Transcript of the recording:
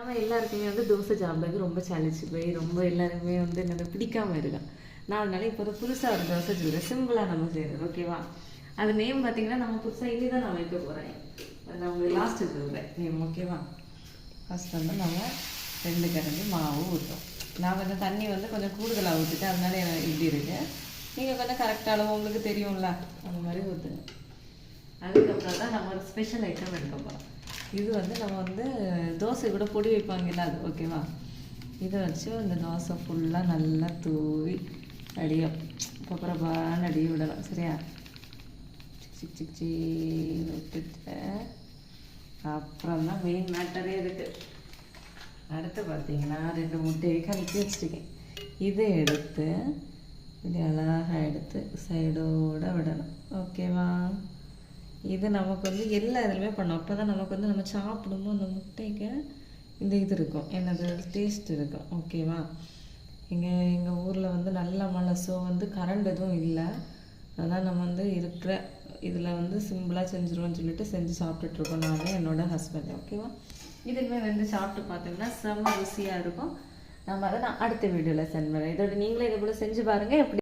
நம்ம எல்லாருக்குமே வந்து தோசை சாப்பிட்றது ரொம்ப சளிச்சு போய் ரொம்ப எல்லாருமே வந்து என்னது பிடிக்காம இருக்கேன். நான் அதனால இப்போ ஒரு புதுசாக ஒரு தோசை சொல்கிறேன், சிம்பிளாக நம்ம செய்கிறது. ஓகேவா? அது நேம் பார்த்தீங்கன்னா நம்ம புதுசாக இனி தான் நான் வைக்க போகிறேன். நான் உங்களுக்கு லாஸ்ட்டு சொல்கிறேன் நேம். ஓகேவா? ஃபஸ்ட் வந்து நம்ம 2 கரண்டி மாவு ஊற்றோம். நான் கொஞ்சம் தண்ணி வந்து கொஞ்சம் கூடுதலாக ஊற்றிட்டேன், அதனால எனக்கு இப்படி இருக்கு. நீங்கள் கொஞ்சம் கரெக்டாக அளவு உங்களுக்கு தெரியும்ல, அந்த மாதிரி ஊற்றுங்க. அதுக்கப்புறம் தான் நம்ம ஒரு ஸ்பெஷல் ஐட்டம் எடுக்க போகிறோம். இது வந்து நம்ம வந்து தோசை கூட பொடி வைப்பாங்கல்ல, அது. ஓகேவா? இதை வச்சு இந்த தோசை ஃபுல்லாக நல்லா தூவி அடியோ பப்பரப்பான்னு அடியை விடலாம். சரியா? சிக் சிக் சி விட்டுட்டு அப்புறம் தான் மெயின் மேட்டரே இருக்குது. அடுத்து பார்த்தீங்கன்னா 2 முட்டையை கலக்கி வச்சுருக்கேன். இதை எடுத்து இது அழகாக எடுத்து சைடோடு விடணும். ஓகேவா? இது நமக்கு வந்து எல்லா இதுலையுமே பண்ணோம். அப்போ தான் நமக்கு வந்து நம்ம சாப்பிடும்போது அந்த முட்டைக்கு இந்த இது இருக்கும், என்னது டேஸ்ட் இருக்கும். ஓகேவா? எங்கள் ஊரில் வந்து நல்ல மழை, ஸோ வந்து கரண்ட் எதுவும் இல்லை. அதான் நம்ம வந்து இருக்கிற இதில் வந்து சிம்பிளாக செஞ்சுருவோன்னு சொல்லிட்டு செஞ்சு சாப்பிட்டுட்ருக்கோம், நான் என்னோட ஹஸ்பண்ட். ஓகேவா? இதுவுமே வந்து சாப்பிட்டு பார்த்தோம்னா செம்ம ருசியாக இருக்கும். நம்ம அதை நான் அடுத்த வீடியோவில் சென்ட் பண்ணுறேன். இதோட நீங்களே இதை கூட செஞ்சு பாருங்கள். எப்படி